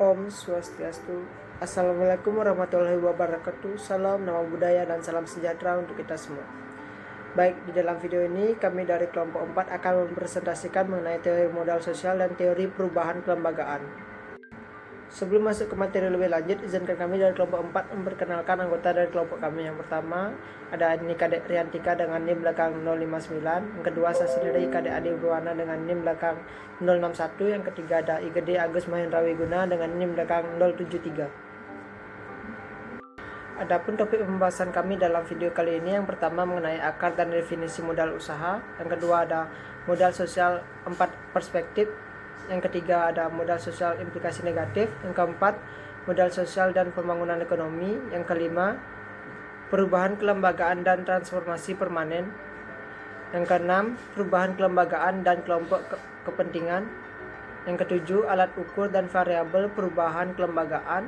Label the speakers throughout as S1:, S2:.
S1: Om Swastiastu. Assalamualaikum warahmatullahi wabarakatuh. Salam, nama budaya, dan salam sejahtera untuk kita semua. Baik, di dalam video ini kami dari kelompok 4 akan mempresentasikan mengenai teori modal sosial dan teori perubahan kelembagaan. Sebelum masuk ke materi lebih lanjut, izinkan kami dari kelompok 4 memperkenalkan anggota dari kelompok kami. Yang pertama, ada Nika Riantika dengan NIM belakang 059. Yang kedua, saya sendiri Kadek Adi Berwana dengan NIM belakang 061. Yang ketiga, ada IGD Agus Mahendra Wiguna dengan NIM belakang 073. Adapun topik pembahasan kami dalam video kali ini, yang pertama mengenai akar dan definisi modal usaha. Yang kedua, ada modal sosial 4 perspektif. Yang ketiga, ada modal sosial implikasi negatif. Yang keempat, modal sosial dan pembangunan ekonomi. Yang kelima, perubahan kelembagaan dan transformasi permanen. Yang keenam, perubahan kelembagaan dan kelompok kepentingan. Yang ketujuh, alat ukur dan variabel perubahan kelembagaan.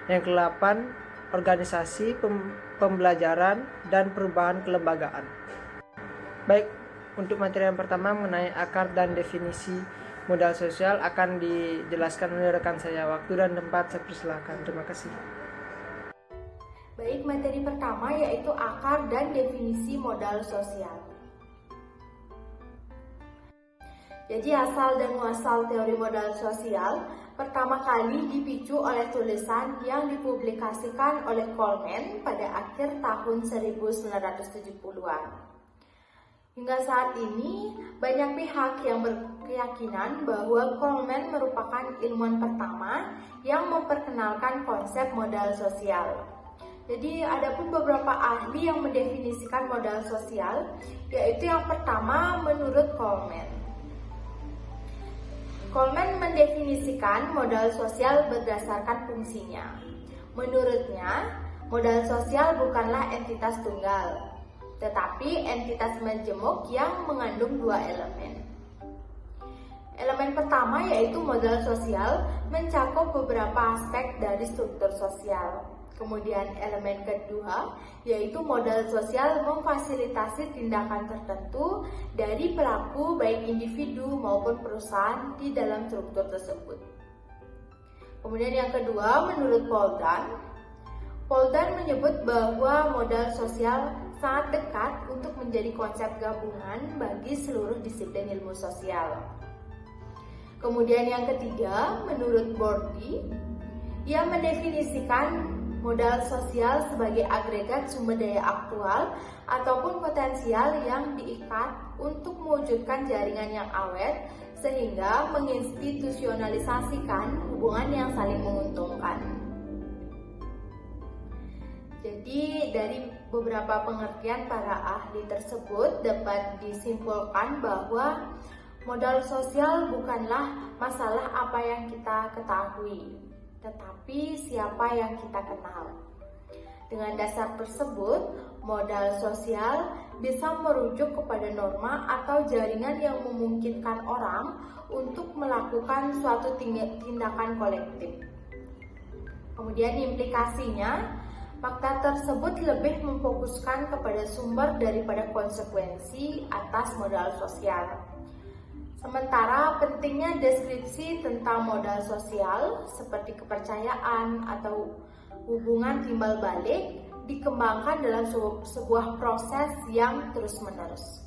S1: Yang kedelapan, organisasi pembelajaran dan perubahan kelembagaan. Baik, untuk materi yang pertama mengenai akar dan definisi modal sosial akan dijelaskan oleh rekan saya. Waktu dan tempat saya persilakan. Terima kasih.
S2: Baik, materi pertama yaitu akar dan definisi modal sosial. Jadi asal dan muasal teori modal sosial pertama kali dipicu oleh tulisan yang dipublikasikan oleh Coleman pada akhir tahun 1970-an. Hingga saat ini, banyak pihak yang berkeyakinan bahwa Coleman merupakan ilmuwan pertama yang memperkenalkan konsep modal sosial. Jadi, ada pun beberapa ahli yang mendefinisikan modal sosial, yaitu yang pertama menurut Coleman. Coleman mendefinisikan modal sosial berdasarkan fungsinya. Menurutnya, modal sosial bukanlah entitas tunggal, tetapi entitas majemuk yang mengandung dua elemen. Elemen pertama yaitu modal sosial mencakup beberapa aspek dari struktur sosial. Kemudian elemen kedua yaitu modal sosial memfasilitasi tindakan tertentu dari pelaku baik individu maupun perusahaan di dalam struktur tersebut. Kemudian yang kedua, menurut Poldan menyebut bahwa modal sosial sangat dekat untuk menjadi konsep gabungan bagi seluruh disiplin ilmu sosial. Kemudian yang ketiga, menurut Bordy, ia mendefinisikan modal sosial sebagai agregat sumber daya aktual ataupun potensial yang diikat untuk mewujudkan jaringan yang awet sehingga menginstitusionalisasikan hubungan yang saling menguntungkan. Jadi dari beberapa pengertian para ahli tersebut dapat disimpulkan bahwa modal sosial bukanlah masalah apa yang kita ketahui, tetapi siapa yang kita kenal. Dengan dasar tersebut, modal sosial bisa merujuk kepada norma atau jaringan yang memungkinkan orang untuk melakukan suatu tindakan kolektif. Kemudian implikasinya, fakta tersebut lebih memfokuskan kepada sumber daripada konsekuensi atas modal sosial. Sementara pentingnya deskripsi tentang modal sosial seperti kepercayaan atau hubungan timbal balik dikembangkan dalam sebuah proses yang terus-menerus.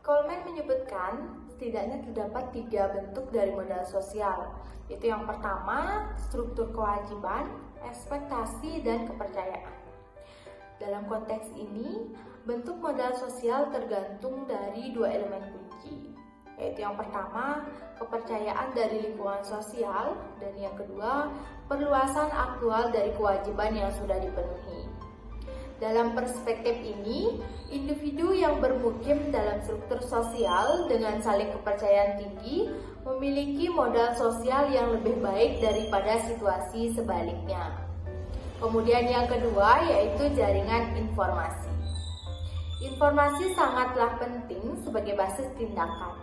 S2: Coleman menyebutkan setidaknya terdapat 3 bentuk dari modal sosial, yaitu yang pertama, struktur kewajiban, ekspektasi, dan kepercayaan. Dalam konteks ini, bentuk modal sosial tergantung dari 2 elemen kunci, yaitu yang pertama, kepercayaan dari lingkungan sosial, dan yang kedua, perluasan aktual dari kewajiban yang sudah dipenuhi. Dalam perspektif ini, individu yang bermukim dalam struktur sosial dengan saling kepercayaan tinggi memiliki modal sosial yang lebih baik daripada situasi sebaliknya. Kemudian yang kedua yaitu jaringan informasi. Informasi sangatlah penting sebagai basis tindakan,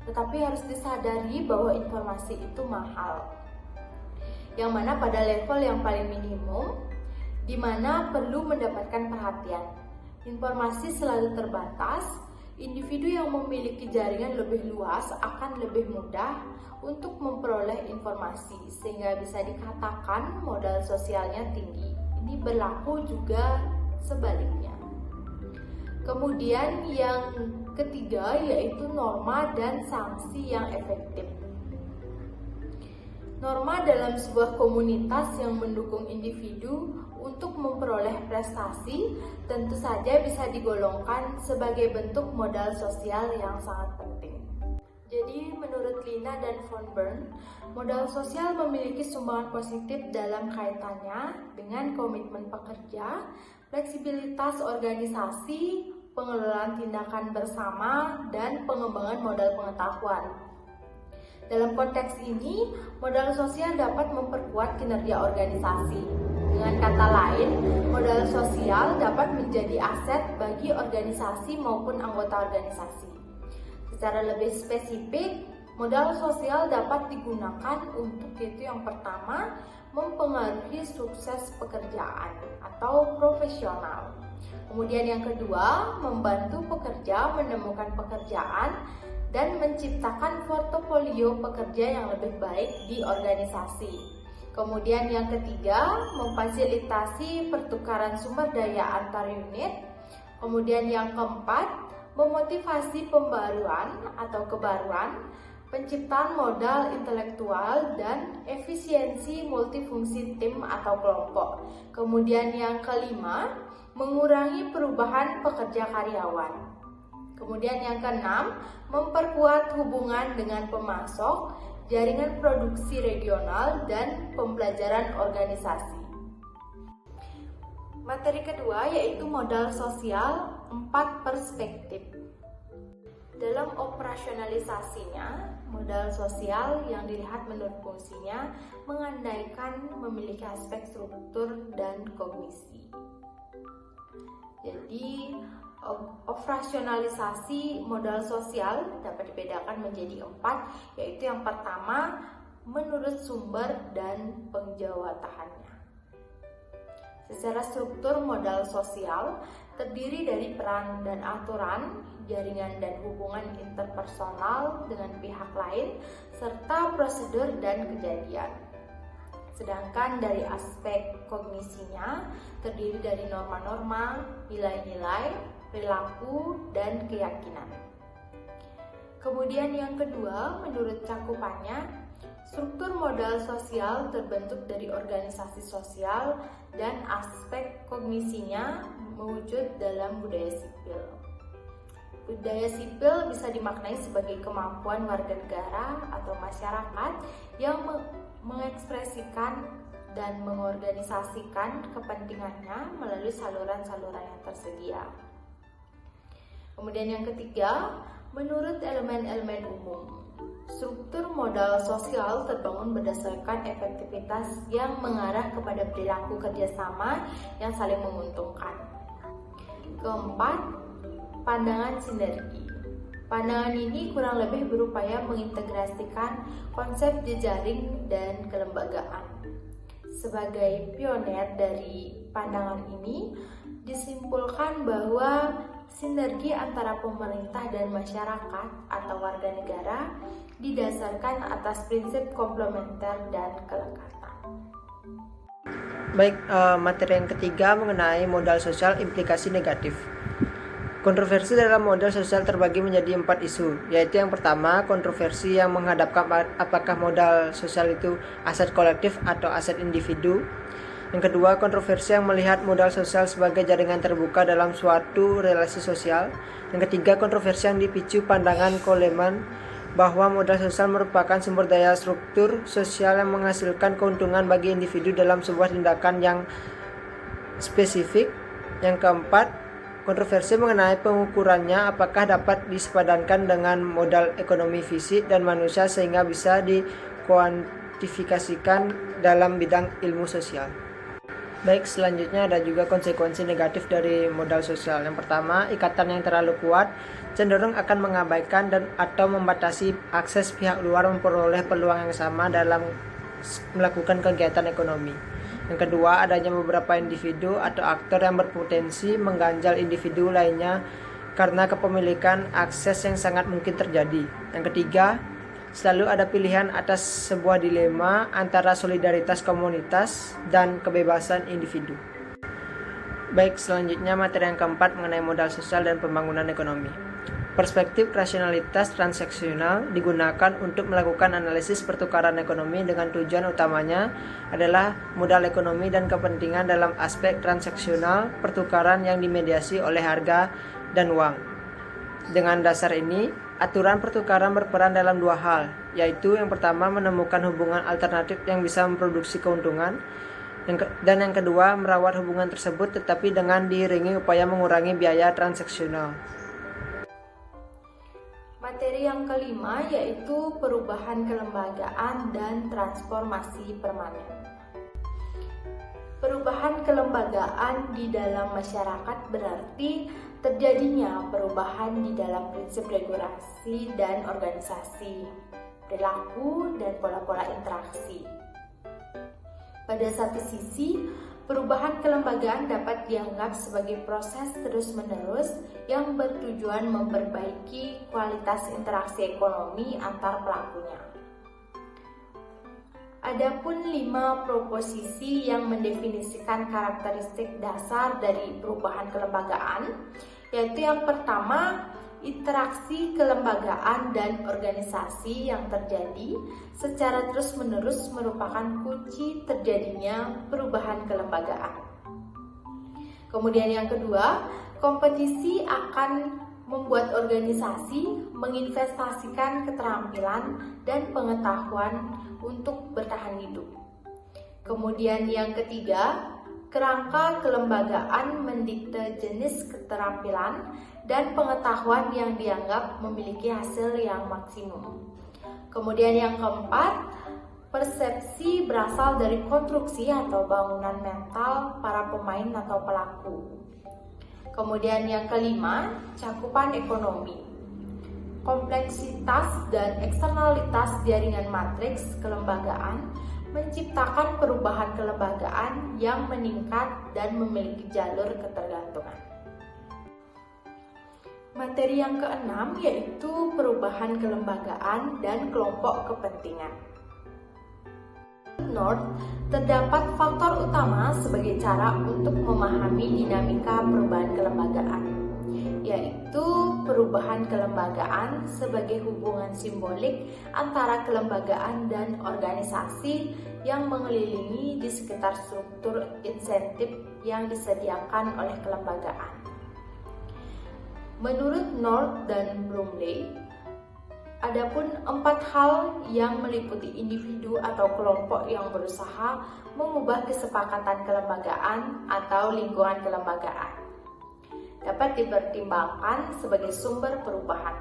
S2: tetapi harus disadari bahwa informasi itu mahal, yang mana pada level yang paling minimum, di mana perlu mendapatkan perhatian. Informasi selalu terbatas, individu yang memiliki jaringan lebih luas akan lebih mudah untuk memperoleh informasi, sehingga bisa dikatakan modal sosialnya tinggi. Ini berlaku juga sebaliknya. Kemudian yang ketiga yaitu norma dan sanksi yang efektif. Norma dalam sebuah komunitas yang mendukung individu untuk memperoleh prestasi tentu saja bisa digolongkan sebagai bentuk modal sosial yang sangat penting. Jadi menurut Lina dan von Bern, modal sosial memiliki sumbangan positif dalam kaitannya dengan komitmen pekerja, fleksibilitas organisasi, pengelolaan tindakan bersama, dan pengembangan modal pengetahuan. Dalam konteks ini, modal sosial dapat memperkuat kinerja organisasi. Dengan kata lain, modal sosial dapat menjadi aset bagi organisasi maupun anggota organisasi. Secara lebih spesifik, modal sosial dapat digunakan untuk yaitu yang pertama, mempengaruhi sukses pekerjaan atau profesional. Kemudian yang kedua, membantu pekerja menemukan pekerjaan dan menciptakan portofolio pekerja yang lebih baik di organisasi. Kemudian yang ketiga, memfasilitasi pertukaran sumber daya antar unit. Kemudian yang keempat, memotivasi pembaruan atau kebaruan, penciptaan modal intelektual, dan efisiensi multifungsi tim atau kelompok. Kemudian yang kelima, mengurangi perubahan pekerja karyawan. Kemudian yang keenam, memperkuat hubungan dengan pemasok, jaringan produksi regional, dan pembelajaran organisasi. Materi kedua yaitu modal sosial 4 perspektif. Dalam operasionalisasinya, modal sosial yang dilihat menurut fungsinya mengandaikan memiliki aspek struktur dan kognisi. Jadi, operasionalisasi modal sosial dapat dibedakan menjadi 4, yaitu yang pertama, menurut sumber dan penjawatannya. Secara struktur modal sosial terdiri dari peran dan aturan, jaringan dan hubungan interpersonal dengan pihak lain, serta prosedur dan kejadian. Sedangkan dari aspek kognisinya terdiri dari norma-norma, nilai-nilai, perilaku, dan keyakinan. Kemudian yang kedua, menurut cakupannya, struktur modal sosial terbentuk dari organisasi sosial dan aspek kognisinya mewujud dalam budaya sipil. Budaya sipil bisa dimaknai sebagai kemampuan warga negara atau masyarakat yang mengekspresikan dan mengorganisasikan kepentingannya melalui saluran-saluran yang tersedia. Kemudian yang ketiga, menurut elemen-elemen umum, struktur modal sosial terbangun berdasarkan efektivitas yang mengarah kepada perilaku kerjasama yang saling menguntungkan. Keempat, pandangan sinergi. Pandangan ini kurang lebih berupaya mengintegrasikan konsep jejaring dan kelembagaan. Sebagai pioner dari pandangan ini, disimpulkan bahwa sinergi antara pemerintah dan masyarakat atau warga negara didasarkan atas prinsip komplementer dan kelekatan.
S1: Baik, materi yang ketiga mengenai modal sosial implikasi negatif. Kontroversi dalam modal sosial terbagi menjadi 4 isu, yaitu yang pertama, kontroversi yang menghadapkan apakah modal sosial itu aset kolektif atau aset individu. Yang kedua, kontroversi yang melihat modal sosial sebagai jaringan terbuka dalam suatu relasi sosial. Yang ketiga, kontroversi yang dipicu pandangan Coleman bahwa modal sosial merupakan sumber daya struktur sosial yang menghasilkan keuntungan bagi individu dalam sebuah tindakan yang spesifik. Yang keempat, kontroversi mengenai pengukurannya apakah dapat disepadankan dengan modal ekonomi fisik dan manusia sehingga bisa dikuantifikasikan dalam bidang ilmu sosial. Baik, selanjutnya ada juga konsekuensi negatif dari modal sosial. Yang pertama, ikatan yang terlalu kuat cenderung akan mengabaikan dan atau membatasi akses pihak luar memperoleh peluang yang sama dalam melakukan kegiatan ekonomi. Yang kedua, adanya beberapa individu atau aktor yang berpotensi mengganjal individu lainnya karena kepemilikan akses yang sangat mungkin terjadi. Yang ketiga, selalu ada pilihan atas sebuah dilema antara solidaritas komunitas dan kebebasan individu. Baik, selanjutnya materi yang keempat mengenai modal sosial dan pembangunan ekonomi. Perspektif rasionalitas transaksional digunakan untuk melakukan analisis pertukaran ekonomi dengan tujuan utamanya adalah modal ekonomi dan kepentingan dalam aspek transaksional pertukaran yang dimediasi oleh harga dan uang. Dengan dasar ini, aturan pertukaran berperan dalam dua hal, yaitu yang pertama menemukan hubungan alternatif yang bisa memproduksi keuntungan, dan yang kedua merawat hubungan tersebut tetapi dengan diiringi upaya mengurangi biaya transaksional.
S2: Materi yang kelima yaitu perubahan kelembagaan dan transformasi permanen. Perubahan kelembagaan di dalam masyarakat berarti terjadinya perubahan di dalam prinsip regulasi dan organisasi, perilaku dan pola-pola interaksi. Pada satu sisi, perubahan kelembagaan dapat dianggap sebagai proses terus-menerus yang bertujuan memperbaiki kualitas interaksi ekonomi antar pelakunya. Adapun 5 proposisi yang mendefinisikan karakteristik dasar dari perubahan kelembagaan, yaitu yang pertama, interaksi kelembagaan dan organisasi yang terjadi secara terus-menerus merupakan kunci terjadinya perubahan kelembagaan. Kemudian yang kedua, kompetisi akan membuat organisasi menginvestasikan keterampilan dan pengetahuan untuk bertahan hidup. Kemudian yang ketiga, kerangka kelembagaan mendikte jenis keterampilan dan pengetahuan yang dianggap memiliki hasil yang maksimum. Kemudian yang keempat, persepsi berasal dari konstruksi atau bangunan mental para pemain atau pelaku. Kemudian yang kelima, cakupan ekonomi. Kompleksitas dan eksternalitas jaringan matriks kelembagaan menciptakan perubahan kelembagaan yang meningkat dan memiliki jalur ketergantungan. Materi yang keenam yaitu perubahan kelembagaan dan kelompok kepentingan. North, terdapat faktor utama sebagai cara untuk memahami dinamika perubahan kelembagaan, yaitu perubahan kelembagaan sebagai hubungan simbolik antara kelembagaan dan organisasi yang mengelilingi di sekitar struktur insentif yang disediakan oleh kelembagaan. Menurut North dan Bromley, adapun 4 hal yang meliputi individu atau kelompok yang berusaha mengubah kesepakatan kelembagaan atau lingkungan kelembagaan dapat dipertimbangkan sebagai sumber perubahan.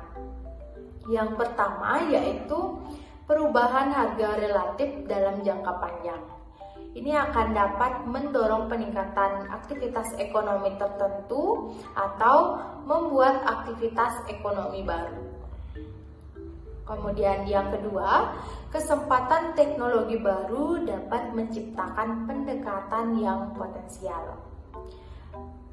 S2: Yang pertama yaitu perubahan harga relatif dalam jangka panjang. Ini akan dapat mendorong peningkatan aktivitas ekonomi tertentu atau membuat aktivitas ekonomi baru. Kemudian yang kedua, kesempatan teknologi baru dapat menciptakan pendekatan yang potensial.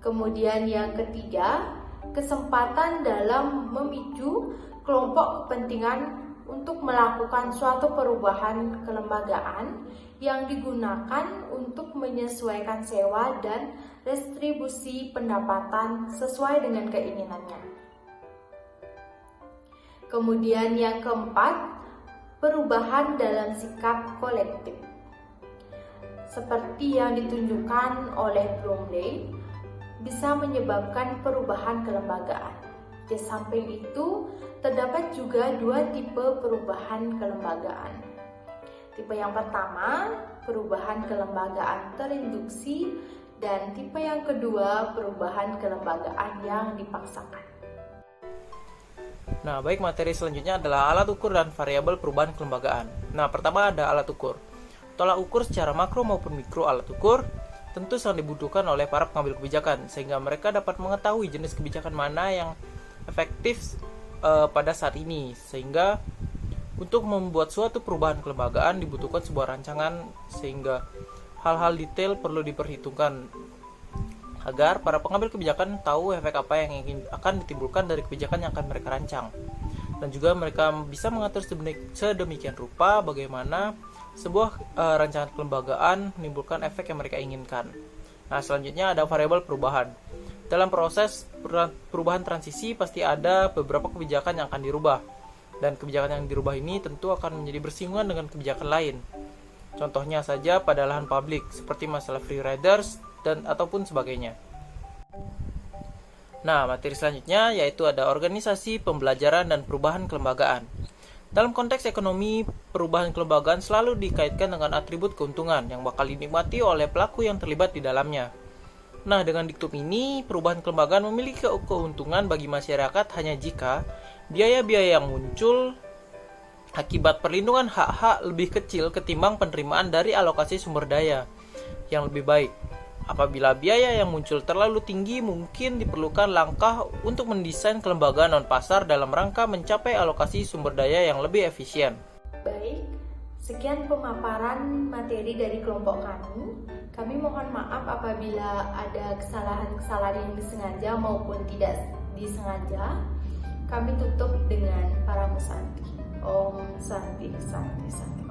S2: Kemudian yang ketiga, kesempatan dalam memicu kelompok kepentingan untuk melakukan suatu perubahan kelembagaan yang digunakan untuk menyesuaikan sewa dan restribusi pendapatan sesuai dengan keinginannya. Kemudian yang keempat, perubahan dalam sikap kolektif. Seperti yang ditunjukkan oleh Bromley, bisa menyebabkan perubahan kelembagaan. Di samping itu, terdapat juga 2 tipe perubahan kelembagaan. Tipe yang pertama, perubahan kelembagaan terinduksi, dan tipe yang kedua, perubahan kelembagaan yang dipaksakan.
S3: Nah, baik, materi selanjutnya adalah alat ukur dan variabel perubahan kelembagaan. Nah, pertama ada alat ukur. Tolak ukur secara makro maupun mikro alat ukur tentu sangat dibutuhkan oleh para pengambil kebijakan, sehingga mereka dapat mengetahui jenis kebijakan mana yang efektif pada saat ini. Sehingga untuk membuat suatu perubahan kelembagaan dibutuhkan sebuah rancangan, sehingga hal-hal detail perlu diperhitungkan. agar para pengambil kebijakan tahu efek apa yang akan ditimbulkan dari kebijakan yang akan mereka rancang. Dan juga mereka bisa mengatur sedemikian rupa bagaimana sebuah rancangan kelembagaan menimbulkan efek yang mereka inginkan. Nah, selanjutnya ada variabel perubahan. Dalam proses perubahan transisi pasti ada beberapa kebijakan yang akan dirubah. Dan kebijakan yang dirubah ini tentu akan menjadi bersinggungan dengan kebijakan lain. Contohnya saja pada lahan publik, seperti masalah free riders dan ataupun sebagainya. Nah, materi selanjutnya yaitu ada organisasi, pembelajaran, dan perubahan kelembagaan. Dalam konteks ekonomi, perubahan kelembagaan selalu dikaitkan dengan atribut keuntungan yang bakal dinikmati oleh pelaku yang terlibat di dalamnya. Nah, dengan diktum ini, perubahan kelembagaan memiliki keuntungan bagi masyarakat hanya jika biaya-biaya yang muncul akibat perlindungan hak-hak lebih kecil ketimbang penerimaan dari alokasi sumber daya yang lebih baik. Apabila biaya yang muncul terlalu tinggi, mungkin diperlukan langkah untuk mendesain kelembagaan non-pasar dalam rangka mencapai alokasi sumber daya yang lebih efisien.
S2: Baik, sekian pemaparan materi dari kelompok kami. Kami mohon maaf apabila ada kesalahan-kesalahan yang disengaja maupun tidak disengaja. Kami tutup dengan para musanti. Om Santi Santi Santi.